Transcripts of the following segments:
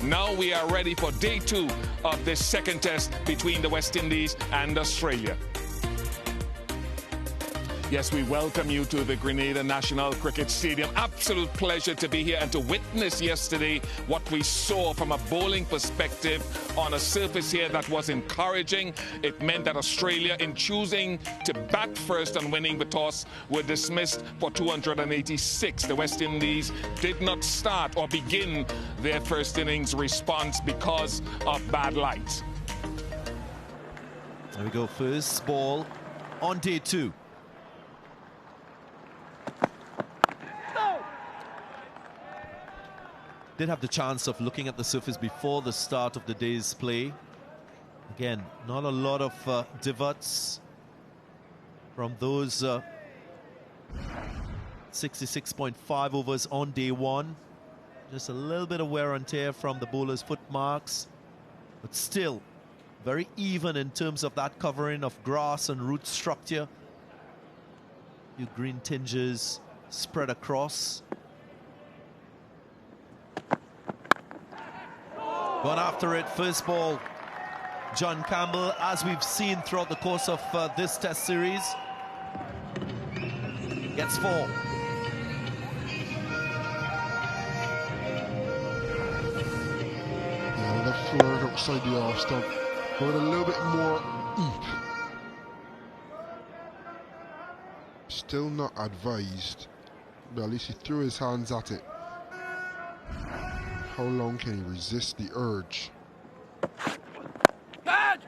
Now we are ready for day 2 of this second test between the West Indies and Australia. Yes, we welcome you to the Grenada National Cricket Stadium. Absolute pleasure to be here and to witness yesterday what we saw from a bowling perspective on a surface here that was encouraging. It meant that Australia, in choosing to bat first and winning the toss, were dismissed for 286. The West Indies did not start or begin their first innings response because of bad light. There we go, first ball on day 2. Did have the chance of looking at the surface before the start of the day's play. Again, not a lot of divots from those 66.5 overs on day 1. Just a little bit of wear and tear from the bowler's foot marks, but still very even in terms of that covering of grass and root structure. Few green tinges spread across. Gone after it, first ball, John Campbell, as we've seen throughout the course of this test series. Gets 4. Yeah, the flirt outside the off stump, but a little bit more oomph. Still not advised, but at least he threw his hands at it. How long can he resist the urge? Out!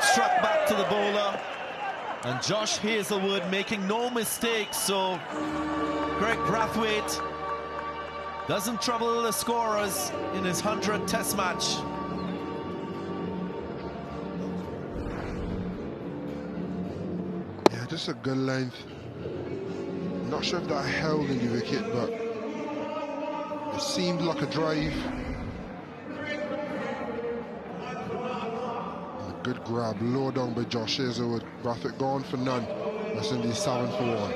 Struck back to the bowler. And Josh Hazelwood making no mistakes, so Greg Brathwaite doesn't trouble the scorers in his 100th test match. Yeah, just a good length. Not sure if that held in the wicket, but it seemed like a drive. And a good grab, low down by Josh Hazelwood. Brathwaite gone for none. West Indies 7 for 1.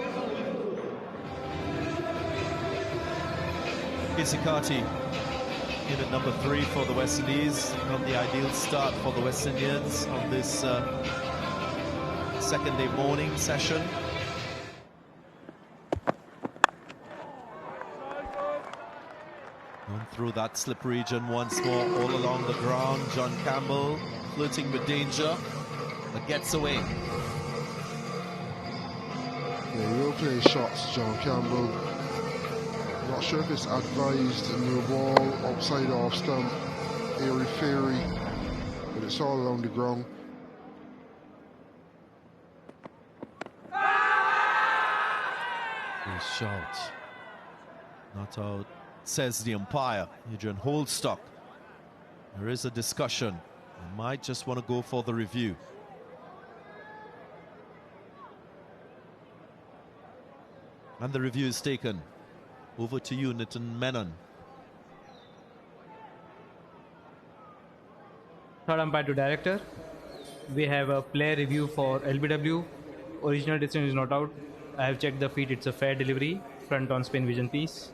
Isikati in at number 3 for the West Indies. Not the ideal start for the West Indians on this second day morning session. Going through that slip region once more, all along the ground. John Campbell flirting with danger, but gets away. Yeah, he will play shots, John Campbell. Not sure if it's advised, a new ball, outside off stump, airy-fairy, but it's all along the ground. Good shot. Not out, says the umpire, Adrian Holdstock. There is a discussion. They might just want to go for the review. And the review is taken. Over to you, Nitin Menon. Third umpire to director. We have a player review for LBW. Original decision is not out. I have checked the feet. It's a fair delivery. Front on spin vision piece.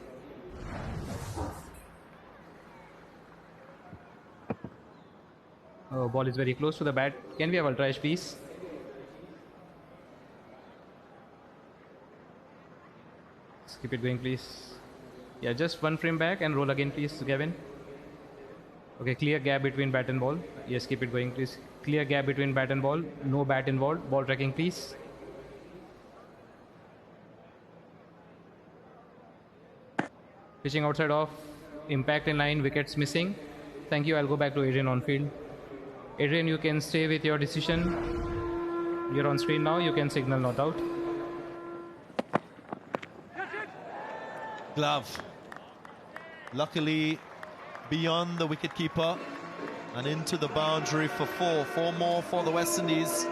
Ball is very close to the bat. Can we have ultra edge, please? Let's keep it going, please. Yeah, just one frame back and roll again, please, Gavin. Okay, clear gap between bat and ball. Yes, keep it going, please. Clear gap between bat and ball. No bat involved. Ball tracking, please. Pitching outside off. Impact in line. Wickets missing. Thank you. I'll go back to Adrian on field. Adrian, you can stay with your decision. You're on screen now. You can signal not out. Glove. Luckily beyond the wicketkeeper and into the boundary for 4. 4 more for the West Indies.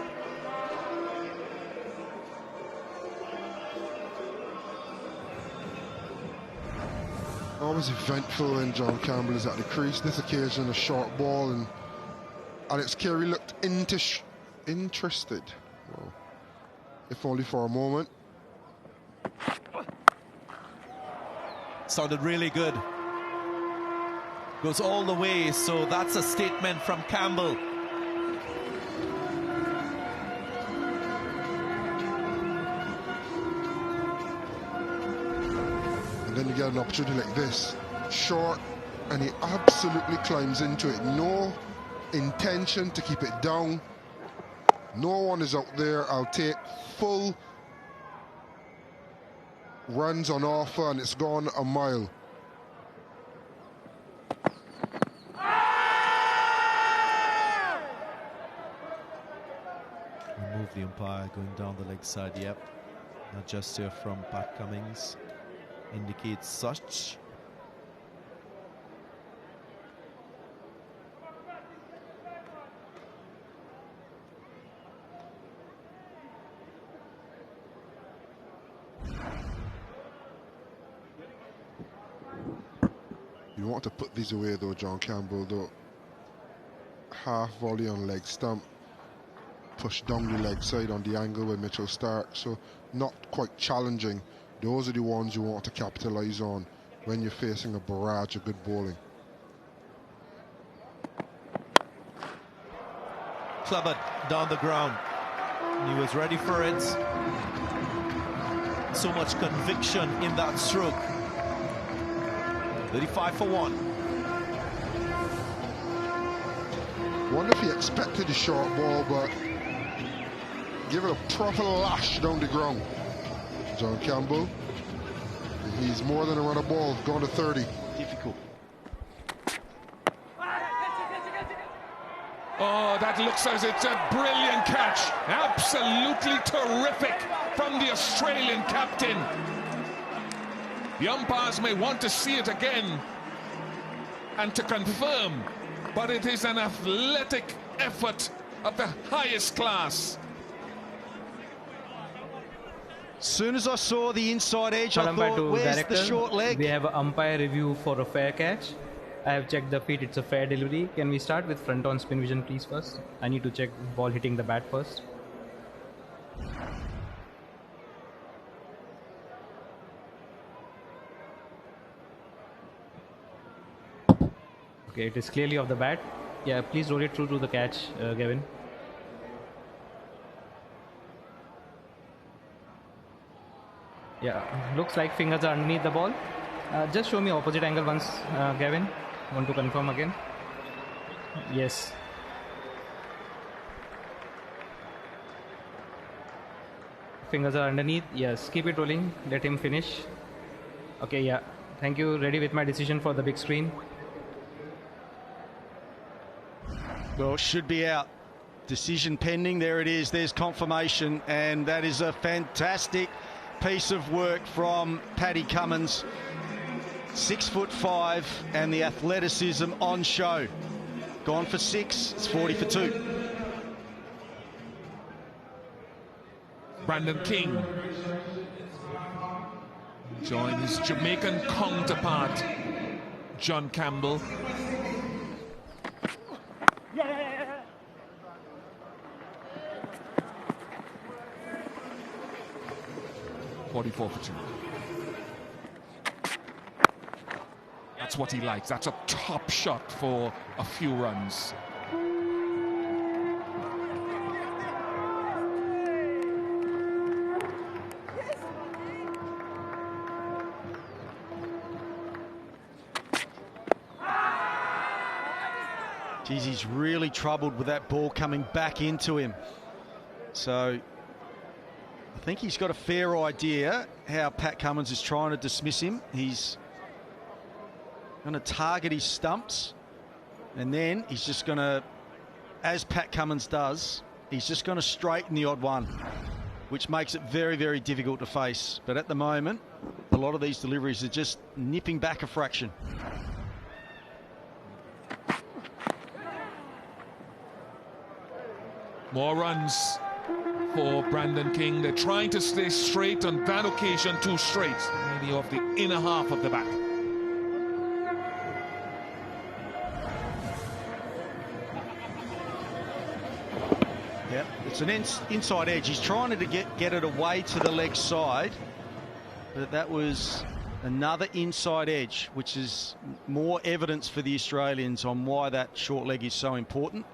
Always eventful when John Campbell is at the crease. This occasion a short ball, and Alex Carey looked interested. Well, if only for a moment. Sounded really good. Goes all the way, so that's a statement from Campbell. And then you get an opportunity like this, short, and he absolutely climbs into it. No intention to keep it down. No one is out there. I'll take full runs on offer, and it's gone a mile. Remove the umpire going down the leg side. Yep, a gesture from Pat Cummins indicates such. You want to put these away though, John Campbell, though. Half volley on leg stump, push down the leg side on the angle where Mitchell starts, so not quite challenging. Those are the ones you want to capitalise on when you're facing a barrage of good bowling. Clubbered down the ground. He was ready for it. So much conviction in that stroke. 35 for 1. Wonder if he expected a short ball, but give it a proper lash down the ground. John Campbell, he's more than a runner ball, gone to 30. Difficult. Oh, that looks as it's a brilliant catch. Absolutely terrific from the Australian captain. The umpires may want to see it again and to confirm, but it is an athletic effort of the highest class. Soon as I saw the inside edge, I Umpire thought, to where's director, the short leg? We have an umpire review for a fair catch. I have checked the feet, it's a fair delivery. Can we start with front on spin vision please first? I need to check ball hitting the bat first. Okay, it is clearly off the bat. Yeah, please roll it through to the catch, Gavin. Yeah, looks like fingers are underneath the ball. Just show me opposite angle once, Gavin. Want to confirm again? Yes. Fingers are underneath. Yes, keep it rolling. Let him finish. Okay, yeah. Thank you. Ready with my decision for the big screen. Well, should be out. Decision pending. There it is. There's confirmation. And that is a fantastic piece of work from Paddy Cummins. 6'5", and the athleticism on show. Gone for 6. It's 40 for 2. Brandon King join his Jamaican counterpart, John Campbell. .44 for 2. That's what he likes. That's a top shot for a few runs. Geez, he's really troubled with that ball coming back into him. So I think he's got a fair idea how Pat Cummins is trying to dismiss him. He's going to target his stumps, and then he's just going to, as Pat Cummins does, he's just going to straighten the odd one, which makes it very, very difficult to face. But at the moment, a lot of these deliveries are just nipping back a fraction. More runs for Brandon King. They're trying to stay straight. On that occasion, 2 straight, maybe off the inner half of the bat. Yep, it's an inside edge. He's trying to get it away to the leg side, but that was Another inside edge, which is more evidence for the Australians on why that short leg is so important.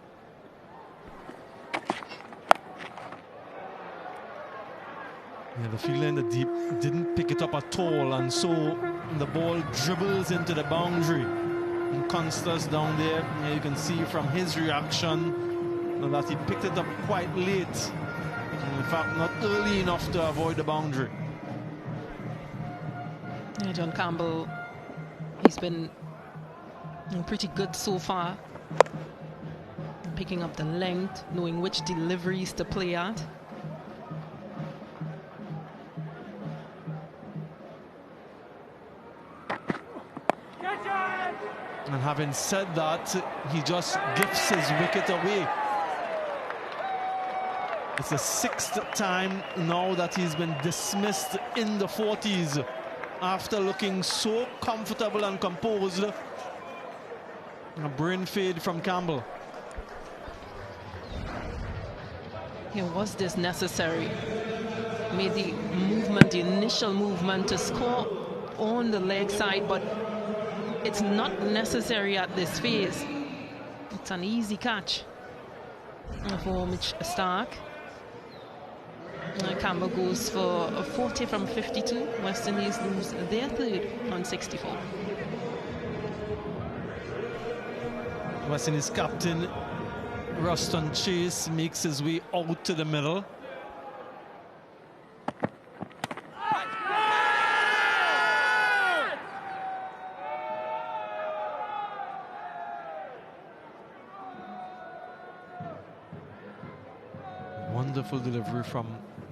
Yeah, the fielder in the deep didn't pick it up at all, and so the ball dribbles into the boundary. And Constance down there, you can see from his reaction that he picked it up quite late. In fact, not early enough to avoid the boundary. Yeah, John Campbell, he's been pretty good so far. Picking up the length, knowing which deliveries to play at. And having said that, he just gifts his wicket away. It's the 6th time now that he's been dismissed in the 40s after looking so comfortable and composed. A brain fade from Campbell. Yeah, was this necessary? Made the movement, the initial movement to score on the leg side, but it's not necessary at this phase. It's an easy catch for Mitch Stark. Campbell goes for a 40 from 52. West Indies lose their third on 64. West Indies captain Ruston Chase makes his way out to the middle. Wonderful delivery from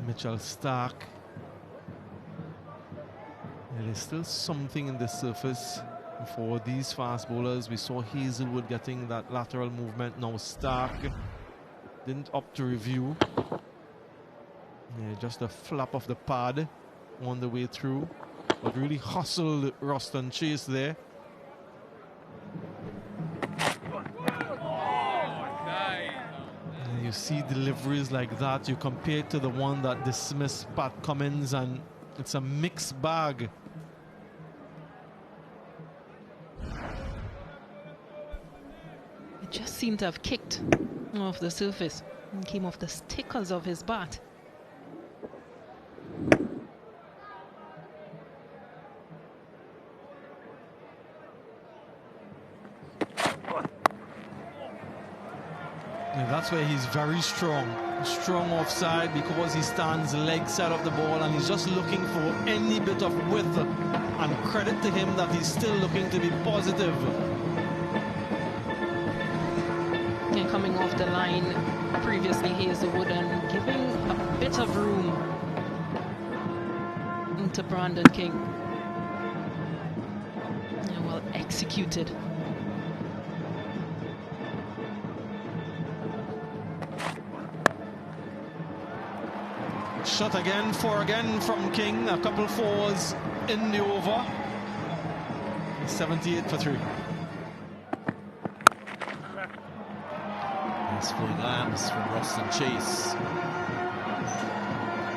Mitchell Stark. There is still something in the surface for these fast bowlers. We saw Hazelwood getting that lateral movement. Now Stark didn't opt to review. Yeah, just a flap of the pad on the way through, but really hustled Ruston Chase there. You see deliveries like that, you compare it to the one that dismissed Pat Cummins, and it's a mixed bag. It just seemed to have kicked off the surface and came off the stickers of his bat. And that's where he's very strong. Strong offside because he stands leg side of the ball and he's just looking for any bit of width. And credit to him that he's still looking to be positive. And coming off the line previously, Hazelwood, and giving a bit of room to Brandon King. And well executed. Shot again, 4 again from King. A couple 4s in the over. 78 for 3. Nice flowing lambs from Ruston Chase.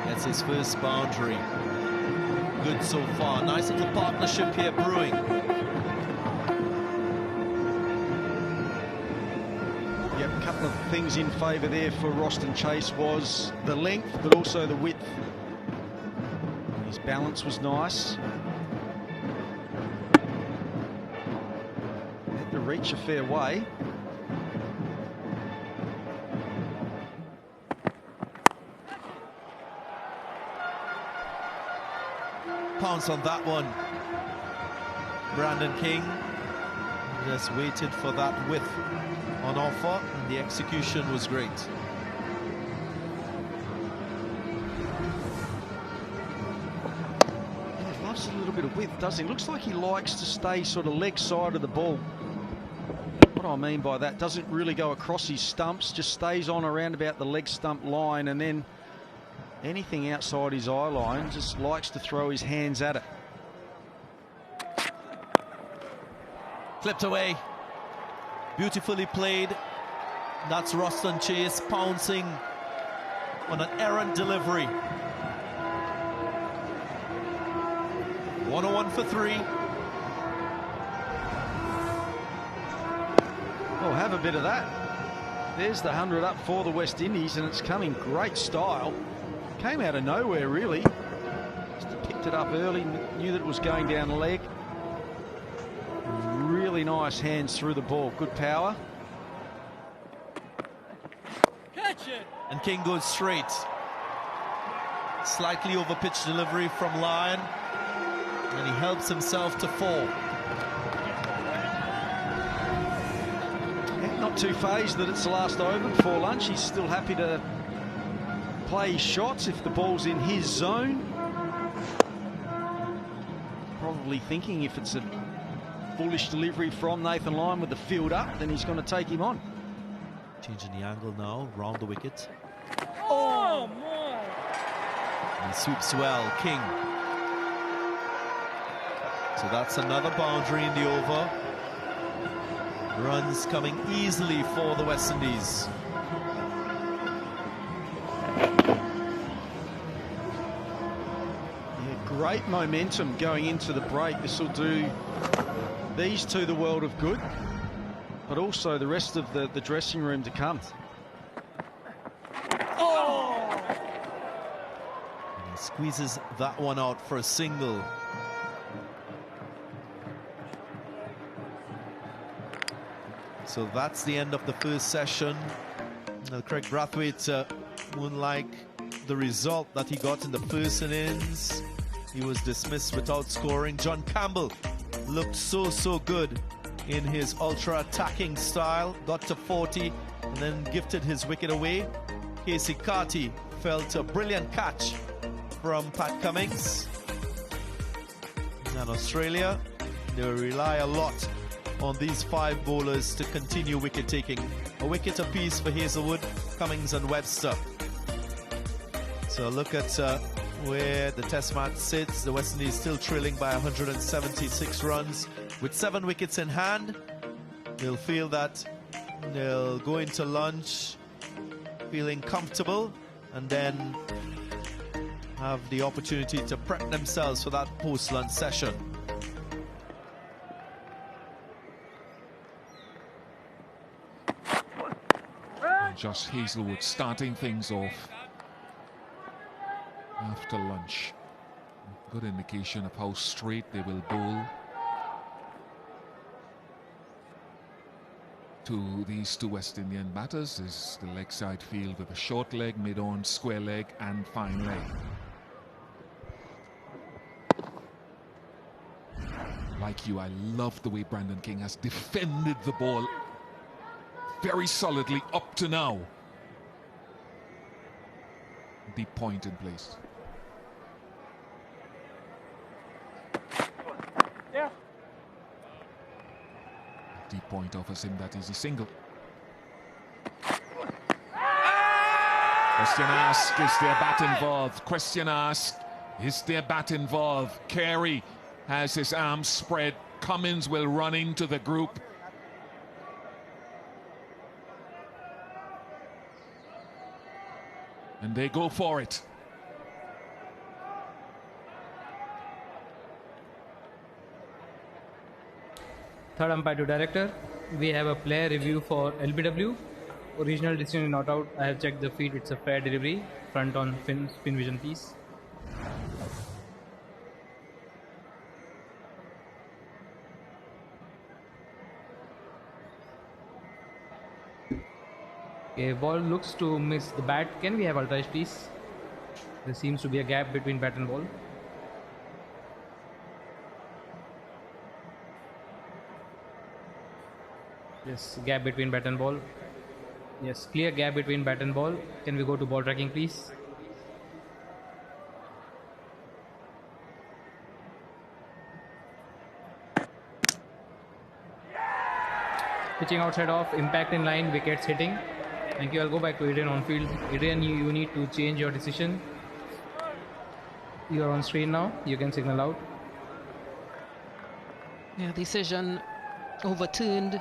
That's his first boundary. Good so far. Nice little partnership here brewing. Yep, a couple of things in favour there for Ruston Chase was the length, but also the width. His balance was nice. Had to reach a fair way. Pounce on that one. Brandon King just waited for that width on offer, and the execution was great. He loves a little bit of width, doesn't he? Looks like he likes to stay sort of leg side of the ball. What I mean by that, doesn't really go across his stumps, just stays on around about the leg stump line, and then anything outside his eye line, just likes to throw his hands at it. Clipped away. Beautifully played. That's Ruston Chase pouncing on an errant delivery. 101 for 3. Oh, have a bit of that. There's the 100 up for the West Indies, and it's coming great style. Came out of nowhere, really. Just picked it up early, knew that it was going down the leg. Really nice hands through the ball, good power. Catch it. And King goes straight. Slightly over pitch delivery from Lyon, and he helps himself to 4. Not too phased that it's the last over before lunch. He's still happy to play his shots if the ball's in his zone. Probably thinking if it's a bullish delivery from Nathan Lyon with the field up, then he's going to take him on. Changing the angle now, round the wicket. Oh, my. And he sweeps well, King. So that's another boundary in the over. Runs coming easily for the West Indies. Yeah, great momentum going into the break. This will do these two the world of good, but also the rest of the dressing room to come. And he squeezes that one out for a single. So that's the end of the first session. Now, Craig Brathwaite won't like the result that he got in the first innings. He was dismissed without scoring. John Campbell looked so good in his ultra-attacking style. Got to 40 and then gifted his wicket away. Casey Carty felt a brilliant catch from Pat Cummins. And Australia, they rely a lot on these 5 bowlers to continue wicket taking. A wicket apiece for Hazelwood, Cummins and Webster. So look at where the test match sits. The West Indies still trailing by 176 runs. With 7 wickets in hand, they'll feel that they'll go into lunch feeling comfortable and then have the opportunity to prep themselves for that post-lunch session. Josh Hazelwood starting things off after lunch. Good indication of how straight they will bowl to these 2 West Indian batters. Is the leg side field with a short leg, mid-on, square leg and fine leg. Like you, I love the way Brandon King has defended the ball very solidly up to now. Deep point in place. Yeah. Deep point offers him that easy single. Question asked, is there bat involved? Question asked, is there bat involved? Carey has his arms spread. Cummins will run into the group. And they go for it. Third umpire to director. We have a player review for LBW. Original decision not out. I have checked the feed. It's a fair delivery. Front on spin vision piece. Okay, ball looks to miss the bat. Can we have ultra please? There seems to be a gap between bat and ball. Yes, gap between bat and ball. Yes, clear gap between bat and ball. Can we go to ball tracking please? Pitching outside off, impact in line, wickets hitting. Thank you. I'll go back to Adrian on field. Adrian, you need to change your decision. You are on screen now. You can signal out. Yeah, decision overturned.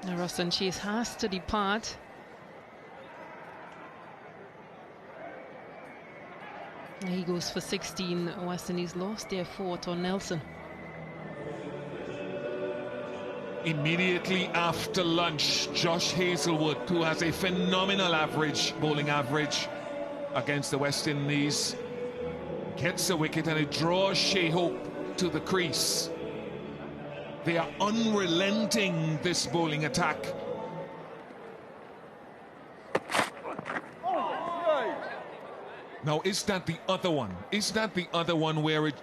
Now Ruston Chase has to depart. He goes for 16. West Indies lost their 4th on Nelson. Immediately after lunch, Josh Hazelwood, who has a phenomenal bowling average against the West Indies, gets a wicket and it draws Shea Hope to the crease. They are unrelenting, this bowling attack. Now, is that the other one? Is that the other one where it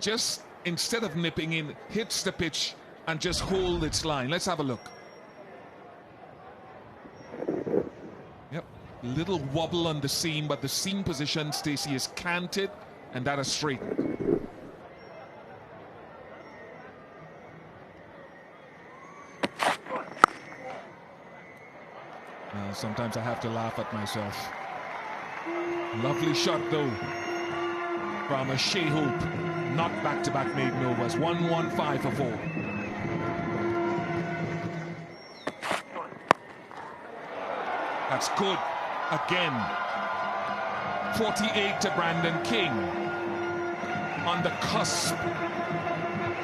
just, instead of nipping in, hits the pitch and just hold its line? Let's have a look. Yep, little wobble on the seam, but the seam position, Stacey, is canted, and that is straight. Sometimes I have to laugh at myself. Lovely shot though from a Shea Hope. Not back-to-back maiden overs. 1-1-5 for 4. That's good again. 48 to Brandon King. On the cusp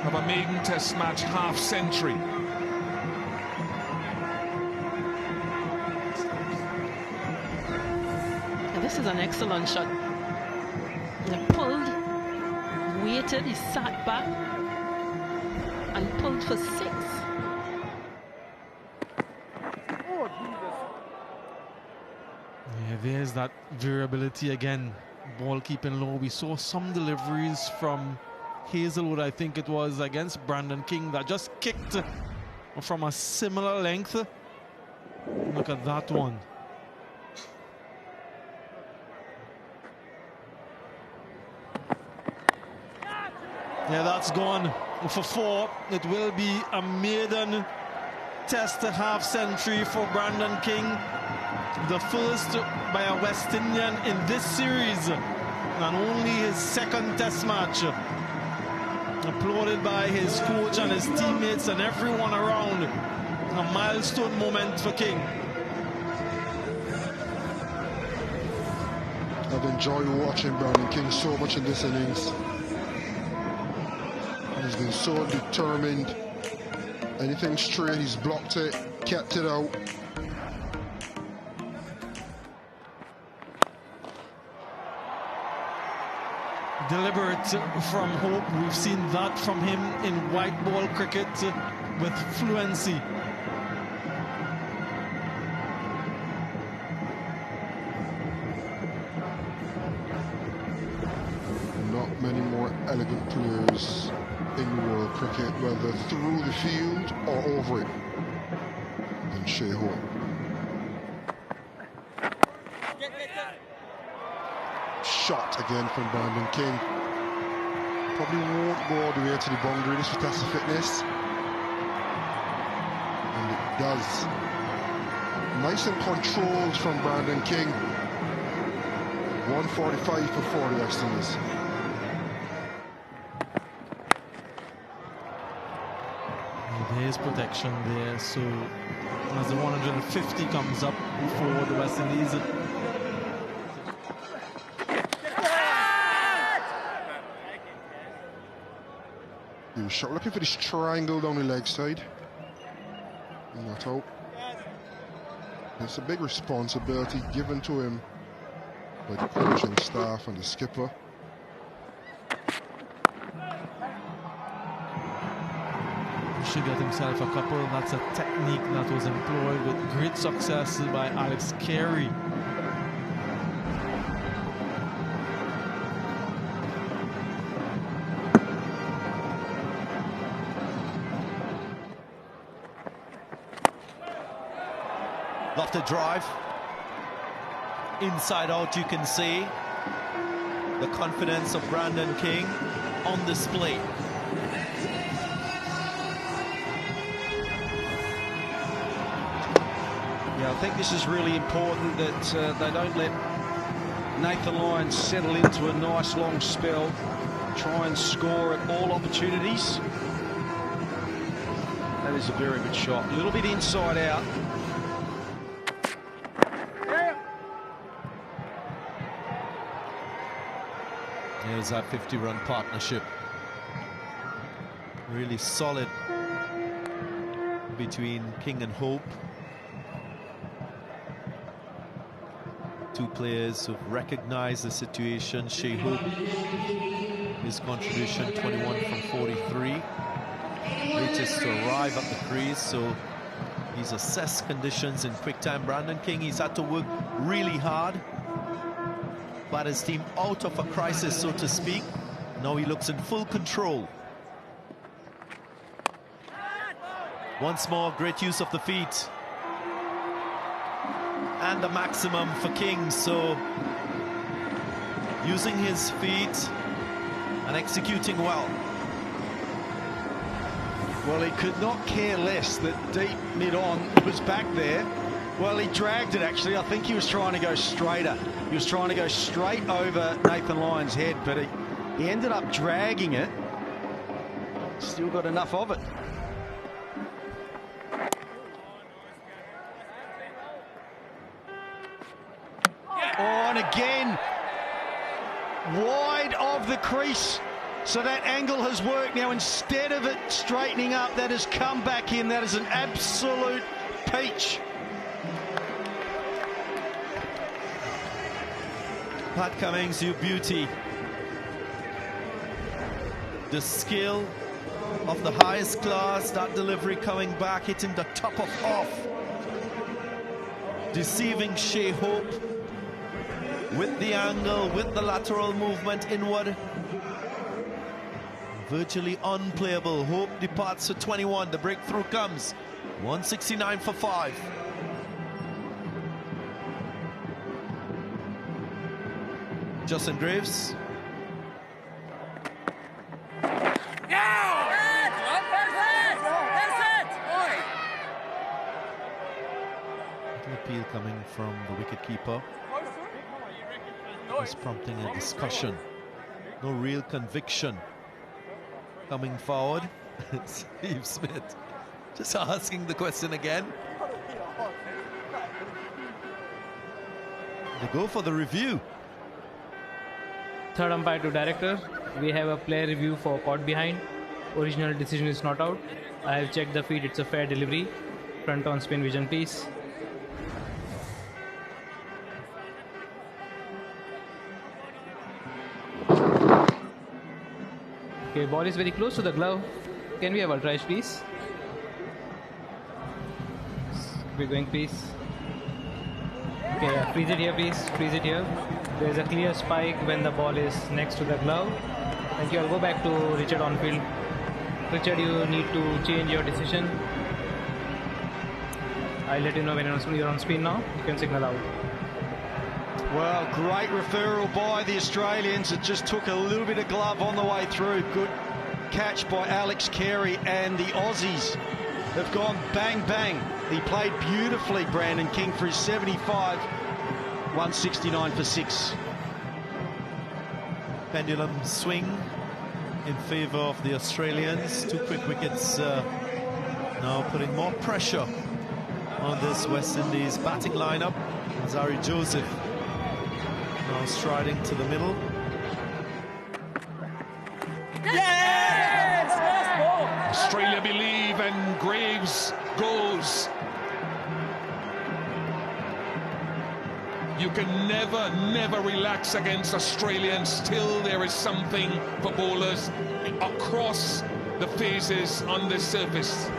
of a maiden test match half-century. This is an excellent shot. He pulled, waited, he sat back and pulled for 6. Yeah, there's that variability again. Ball keeping low. We saw some deliveries from Hazelwood, I think it was, against Brandon King that just kicked from a similar length. Look at that one. Yeah, that's gone for 4. It will be a maiden test half-century for Brandon King. The first by a West Indian in this series, and only his 2nd test match. Applauded by his coach and his teammates and everyone around. A milestone moment for King. I've enjoyed watching Brandon King so much in this innings. He's been so determined. Anything straight, he's blocked it, kept it out. Deliberate from Hope. We've seen that from him in white ball cricket with fluency. Not many more elegant players in world cricket, whether through the field or over it, than Shea Hope. Shot again from Brandon King. Probably won't go all the way to the boundary. This will test the fitness. And it does. Nice and controlled from Brandon King. 145 for 40 West Indies. There's protection there, so as the 150 comes up for the West Indies. He was shot looking for this triangle down the leg side. Not out. It's a big responsibility given to him by the coaching staff and the skipper. Should get himself a couple. That's a technique that was employed with great success by Alex Carey. Love to drive. Inside out, you can see the confidence of Brandon King on display. Yeah, I think this is really important that they don't let Nathan Lyons settle into a nice long spell, try and score at all opportunities. That is a very good shot. A little bit inside out. There's that 50-run partnership. Really solid between King and Hope. Two players who've recognized the situation. Shea Hope, his contribution 21 from 43. Latest to arrive at the crease, so he's assessed conditions in quick time. Brandon King, he's had to work really hard, but his team out of a crisis, so to speak. Now he looks in full control. Once more, great use of the feet. And the maximum for King, so using his feet and executing well. Well, he could not care less that deep mid-on was back there. Well, he dragged it, actually. I think he was trying to go straighter. He was trying to go straight over Nathan Lyon's head, but he ended up dragging it. Still got enough of it. Oh, and again, wide of the crease. So that angle has worked. Now, instead of it straightening up, that has come back in. That is an absolute peach. Pat Cummings, you beauty. The skill of the highest class, that delivery coming back, hitting the top of off. Deceiving Shea Hope with the angle, with the lateral movement inward. Virtually unplayable. Hope departs for 21. The breakthrough comes. 169 for 5. Justin Graves. Little appeal coming from the wicketkeeper. It's prompting a discussion. No real conviction. Coming forward, Steve Smith just asking the question again. They go for the review. Third umpire to director. We have a player review for caught behind. Original decision is not out. I have checked the feed. It's a fair delivery. Front on spin vision, please. Okay, ball is very close to the glove. Can we have ultra please? We're going, please. Okay, yeah, freeze it here, please. Freeze it here. There's a clear spike when the ball is next to the glove. Thank you. I'll go back to Richard on field. Richard, you need to change your decision. I'll let you know when you're on spin now. You can signal out. Well, great referral by the Australians. It just took a little bit of glove on the way through. Good catch by Alex Carey, and the Aussies have gone bang, bang. He played beautifully, Brandon King, for his 75. 169 for 6. Pendulum swing in favour of the Australians. Two quick wickets now putting more pressure on this West Indies batting lineup. Zari Joseph now striding to the middle. Yes! Australia believe, and Graves goes. You can never, never relax against Australians. Still, there is something for bowlers across the phases on this surface.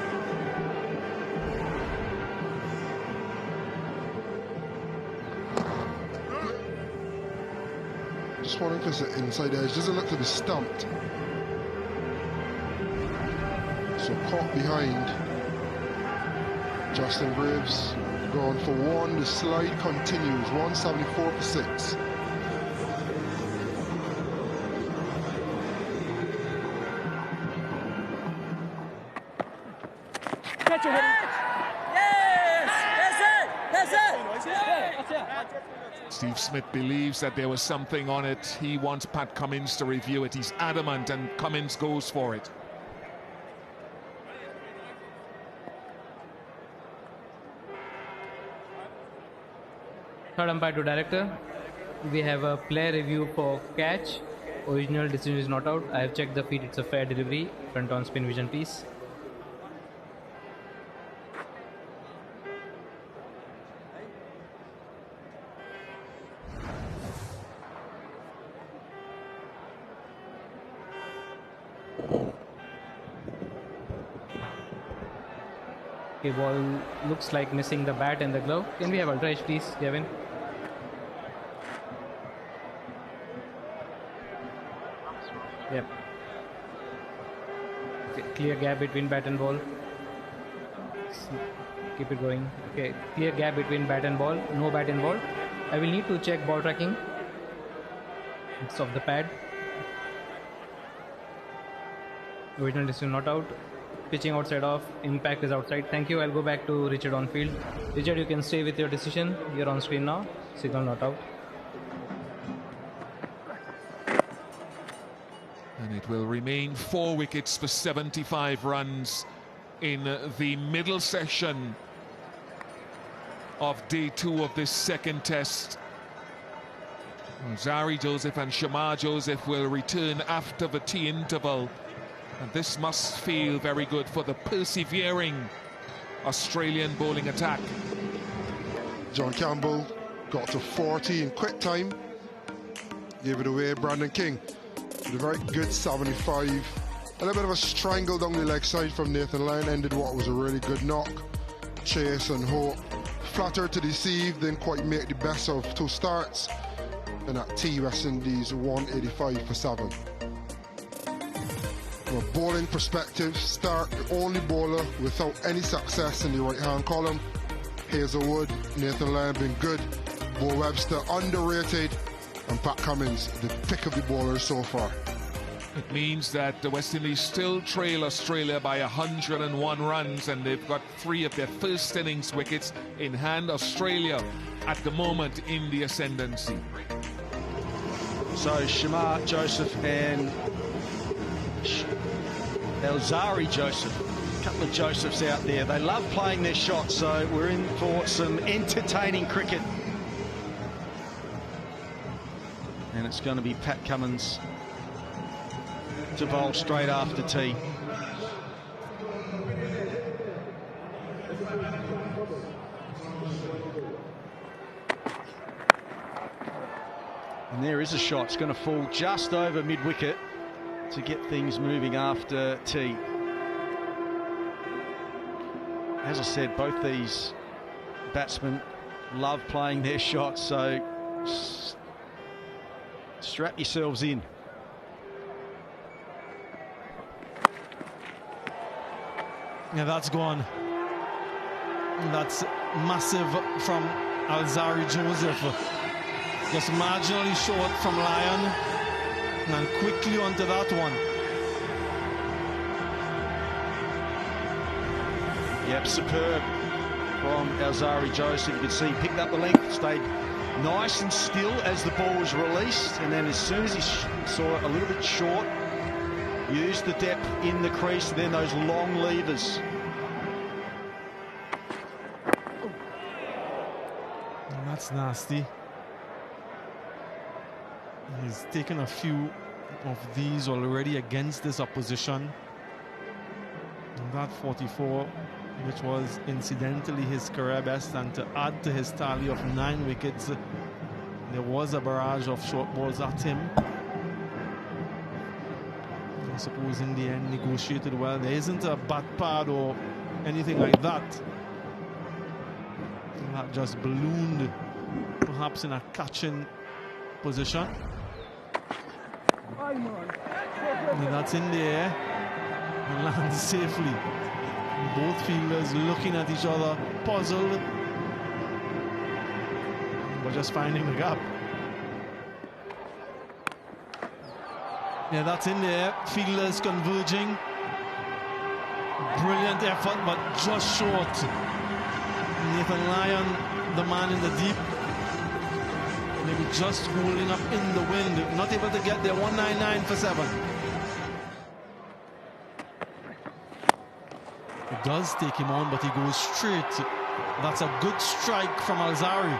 Just wondering because the inside edge doesn't look to be stumped. So caught behind. Justin Graves going for 1. The slide continues. 174 for 6. Catch it, yes! That's it! Steve Smith believes that there was something on it. He wants Pat Cummins to review it. He's adamant, and Cummins goes for it. Third umpire to director. We have a player review for catch. Original decision is not out. I have checked the feet. It's a fair delivery. Front on spin vision, please. Okay, ball looks like missing the bat and the glove. Can we have ultra edge, please, Gavin? Yep. Okay, clear gap between bat and ball. Keep it going. Okay, clear gap between bat and ball. No bat involved. I will need to check ball tracking. It's off the pad. Original decision not out. Pitching outside off. Impact is outside. Thank you. I'll go back to Richard on field. Richard, you can stay with your decision. You're on screen now. Signal not out. And it will remain 4 wickets for 75 runs in the middle session of day 2 of this second test. Zari Joseph and Shamar Joseph will return after the tea interval. And this must feel very good for the persevering Australian bowling attack. John Campbell got to 40 in quick time. Gave it away. Brandon King with a very good 75. A little bit of a strangle down the leg side from Nathan Lyon. Ended what was a really good knock. Chase and hope. Flattered to deceive. Didn't quite make the best of 2 starts. And at T, West Indies 185 for 7. From a bowling perspective, Stark, the only bowler without any success in the right-hand column. Hazelwood, Nathan Lyon been good. Bo Webster underrated. And Pat Cummins, the pick of the bowlers so far. It means that the West Indies still trail Australia by 101 runs, and they've got 3 of their first innings wickets in hand. Australia at the moment in the ascendancy. So Shamar Joseph and Alzari Joseph, a couple of Josephs out there. They love playing their shots, so we're in for some entertaining cricket. And it's going to be Pat Cummins to bowl straight after tea. And there is a shot. It's going to fall just over mid-wicket to get things moving after tea. As I said, both these batsmen love playing their shots, so strap yourselves in. Yeah, that's gone. That's massive from Alzari Joseph. Just marginally short from Lyon. And quickly onto that one. Yep, superb from Alzari Joseph. You can see he picked up the length, stayed nice and still as the ball was released, and then as soon as he saw it a little bit short, used the depth in the crease, and then those long levers. And that's nasty. He's taken a few of these already against this opposition. And that 44, which was incidentally his career best, and to add to his tally of 9 wickets, there was a barrage of short balls at him. I suppose in the end negotiated well. There isn't a bat pad or anything like that. And that just ballooned, perhaps in a catching position. And that's in the air and lands safely. Both fielders looking at each other, puzzled, but just finding the gap. Yeah, that's in there. Fielders converging. Brilliant effort, but just short. Nathan Lyon, the man in the deep, maybe just holding up in the wind, not able to get there. 199 for 7. It does take him on, but he goes straight. That's a good strike from Alzari.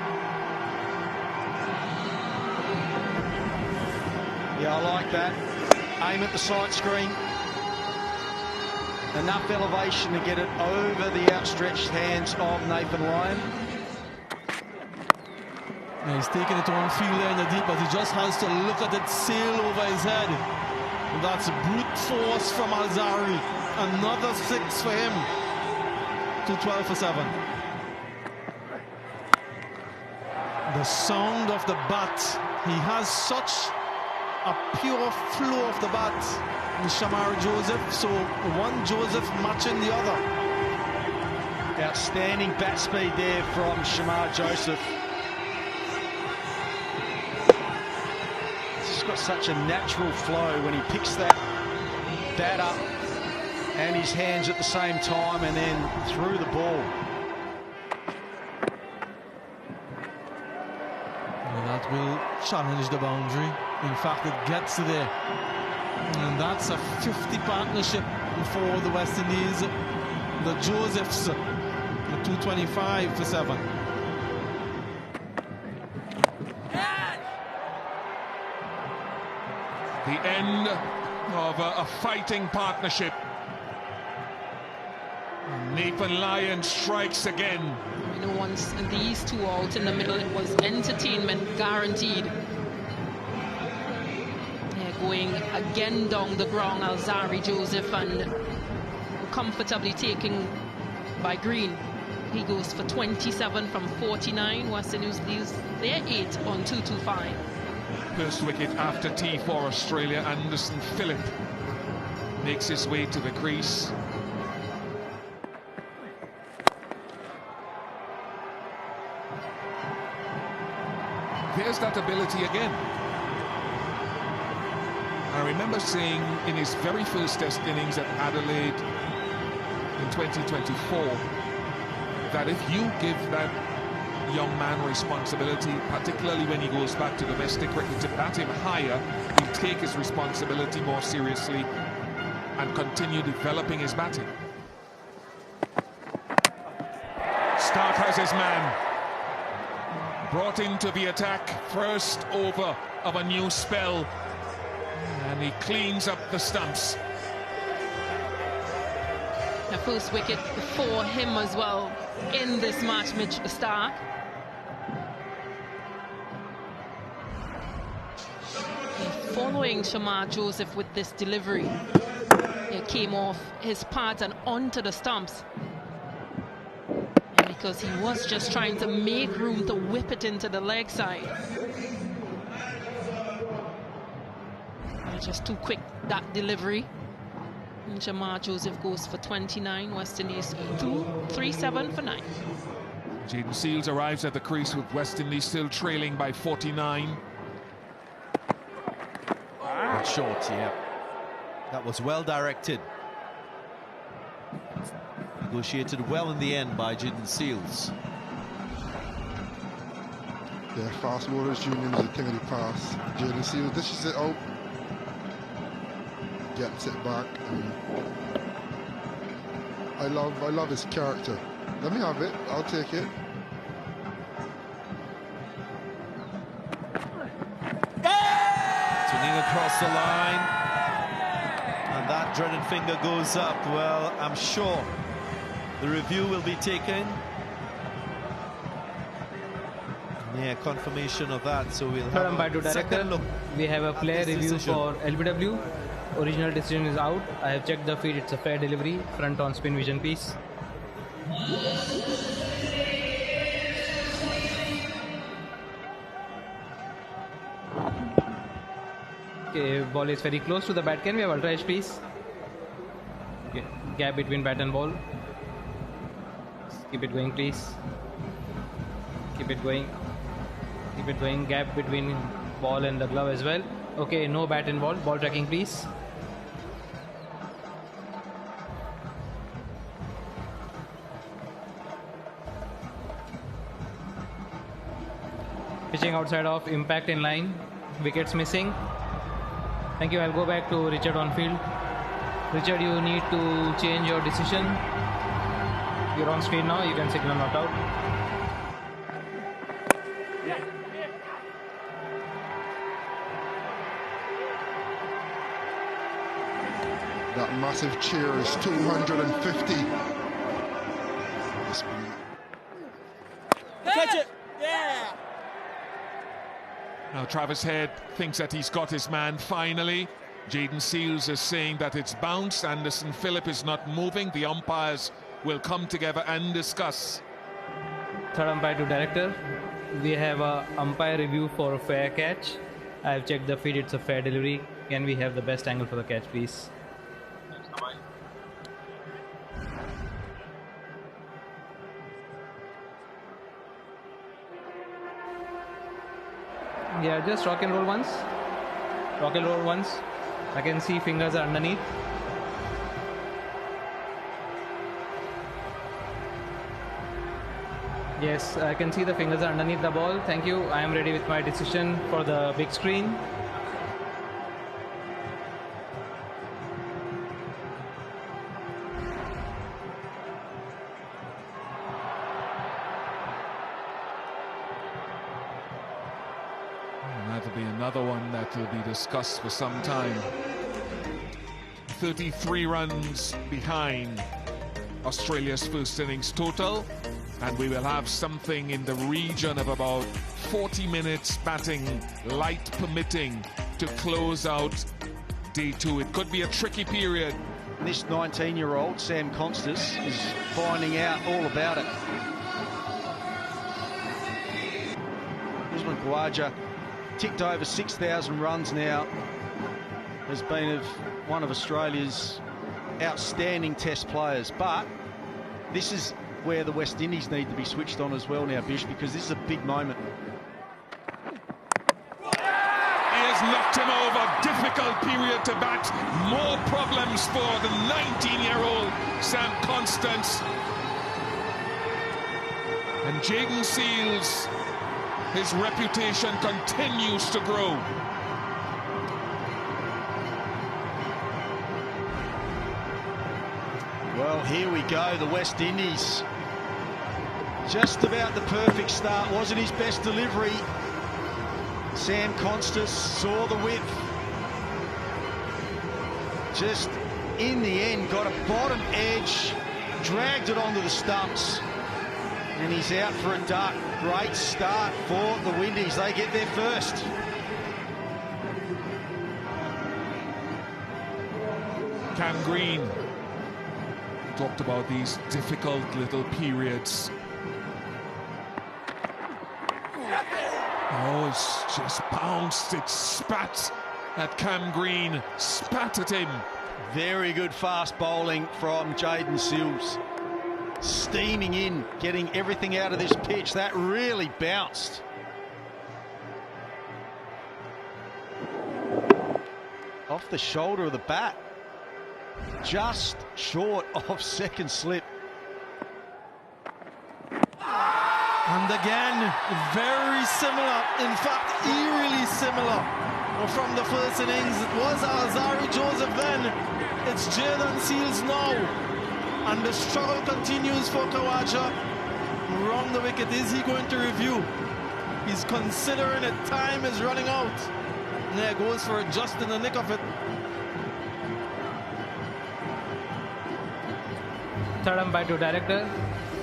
Yeah, I like that. Aim at the side screen. Enough elevation to get it over the outstretched hands of Nathan Lyon. And he's taking it on field there in the deep, but he just has to look at it sail over his head. And that's brute force from Alzari. Another 6 for him. 212 for 7. The sound of the bat. He has such a pure flow of the bat, Shamar Joseph. So one Joseph matching the other. Outstanding bat speed there from Shamar Joseph. He's got such a natural flow when he picks that bat up and his hands at the same time and then through the ball. That will challenge the boundary. In fact, it gets there. And that's a 50 partnership for the West Indies. The Josephs, 225 for 7. The end of a fighting partnership. Nathan Lyon strikes again. You know, once these two out in the middle, it was entertainment guaranteed. Yeah, going again down the ground, Alzari Joseph, and comfortably taking by Green. He goes for 27 from 49. West Indies leaves their 8 on 225. First wicket after tea for Australia. Anderson Phillip makes his way to the crease. There's that ability again. I remember saying in his very first test innings at Adelaide in 2024 that if you give that young man responsibility, particularly when he goes back to domestic cricket, to bat him higher, he'll take his responsibility more seriously and continue developing his batting. Stark has his man. Brought into the attack, first over of a new spell, and he cleans up the stumps. The first wicket for him as well in this match, Mitch Stark. Following Shamar Joseph with this delivery, it came off his pads and onto the stumps. Because he was just trying to make room to whip it into the leg side. Just too quick, that delivery. And Shamar Joseph goes for 29. West Indies 2-3-7 for 9. Jaden Seals arrives at the crease with West Indies still trailing by 49. That's short, yeah. That was well directed. Negotiated well in the end by Jaden Seals. Yeah, fast bowlers union is a thing of the past. Jaden Seals dishes it out, gets it back, and I love his character. Let me have it, I'll take it. Swinging across the line, and that dreaded finger goes up. Well, I'm sure the review will be taken. Yeah, confirmation of that. So we'll have a second look. We have a player review decision for LBW. Original decision is out. I have checked the feed. It's a fair delivery. Front on spin vision piece. Okay, ball is very close to the bat. Can we have ultra edge, please? Okay, gap between bat and ball. Keep it going, please. Keep it going. Keep it going. Gap between ball and the glove as well. Okay, no bat and ball. Ball tracking, please. Pitching outside of, impact in line. Wickets missing. Thank you. I'll go back to Richard on field. Richard, you need to change your decision. You're on screen now. You can signal not out. That massive cheer is 250. Catch it! Yeah! Now Travis Head thinks that he's got his man finally. Jaden Seals is saying that it's bounced. Anderson Phillip is not moving. The umpires will come together and discuss. Third umpire to director. We have a umpire review for a fair catch. I've checked the feed, it's a fair delivery. Can we have the best angle for the catch, please? Yeah, just rock and roll once. Rock and roll once. I can see fingers are underneath. Yes, I can see the fingers are underneath the ball. Thank you. I am ready with my decision for the big screen. That'll be another one that will be discussed for some time. 33 runs behind Australia's first innings total, and we will have something in the region of about 40 minutes batting, light permitting, to close out day 2. It could be a tricky period. This 19-year-old, Sam Constas, is finding out all about it. Usman Khawaja ticked over 6,000 runs now. Has been one of Australia's outstanding Test players, but this is where the West Indies need to be switched on as well now, Bish, because this is a big moment. He has knocked him over. Difficult period to bat. More problems for the 19-year-old Sam Constance. And Jaden Seals, his reputation continues to grow. Well, here we go. The West Indies. Just about the perfect start. Wasn't his best delivery. Sam Constas saw the width. Just in the end got a bottom edge, dragged it onto the stumps, and he's out for a duck. Great start for the Windies. They get there first. Cam Green talked about these difficult little periods. Oh, it's just bounced. It spat at Cam Green. Spat at him. Very good fast bowling from Jaden Seals. Steaming in, getting everything out of this pitch. That really bounced. Off the shoulder of the bat. Just short of second slip. And again, very similar, in fact, eerily similar from the first innings. It was Alzari Joseph then, it's Jaden Seals now. And the struggle continues for Khawaja. Wrong the wicket, is he going to review? He's considering it, time is running out. And there goes for it just in the nick of it. Third umpire to director.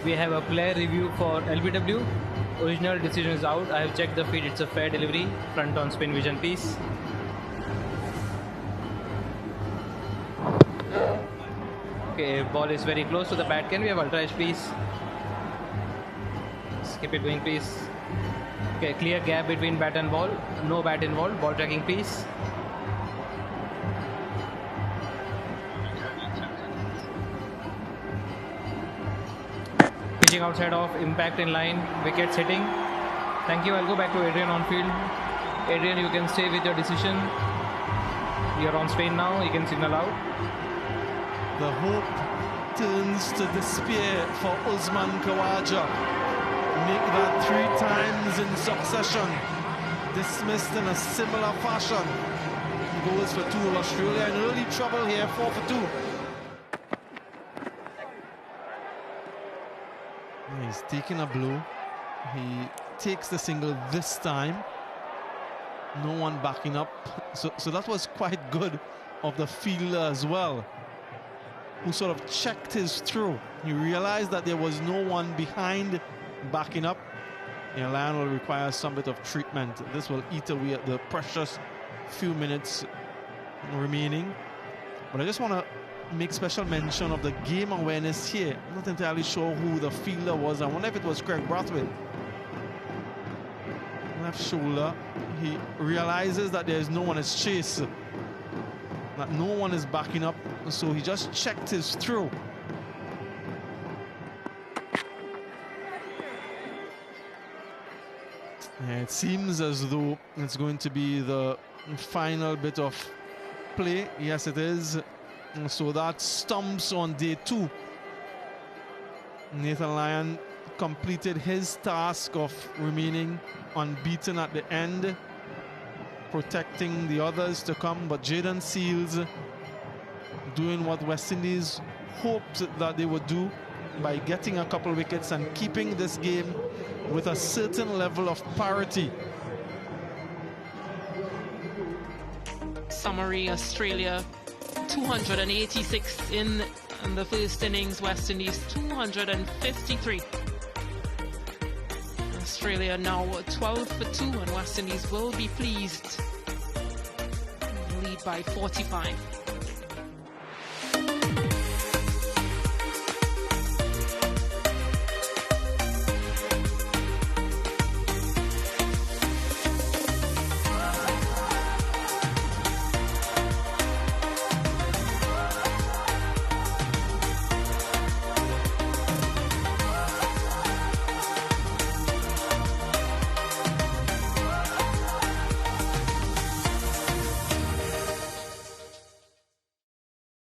We have a player review for LBW. Original decision is out. I have checked the feed. It's a fair delivery. Front on spin vision piece. Okay, ball is very close to the bat. Can we have ultra edge, please? Keep it going, please. Okay, clear gap between bat and ball. No bat involved. Ball tracking piece. Pitching outside off, impact in line, wickets hitting. Thank you. I'll go back to Adrian on field. Adrian, you can stay with your decision. You're on Spain now. You can signal out. The hope turns to despair for Usman Khawaja. Make that 3 times in succession. Dismissed in a similar fashion. Goes for 2. Australia in early trouble here, 4 for 2. He's taking a blow. He takes the single this time. No one backing up. So that was quite good of the fielder as well. who sort of checked his throw. He realized that there was no one behind backing up. The Lion will require some bit of treatment. This will eat away at the precious few minutes remaining. But I just want to make special mention of the game awareness here. I'm not entirely sure who the fielder was. I wonder if it was Craig Brathwaite. Left shoulder. He realizes that there is no one is chase, that no one is backing up, so he just checked his throw. Yeah, it seems as though it's going to be the final bit of play. Yes, it is. And so that stumps on day 2. Nathan Lyon completed his task of remaining unbeaten at the end, protecting the others to come. But Jayden Seals doing what West Indies hoped that they would do by getting a couple wickets and keeping this game with a certain level of parity. Summary: Australia 286 in the first innings, West Indies 253. Australia now 12 for 2, and West Indies will be pleased. Lead by 45.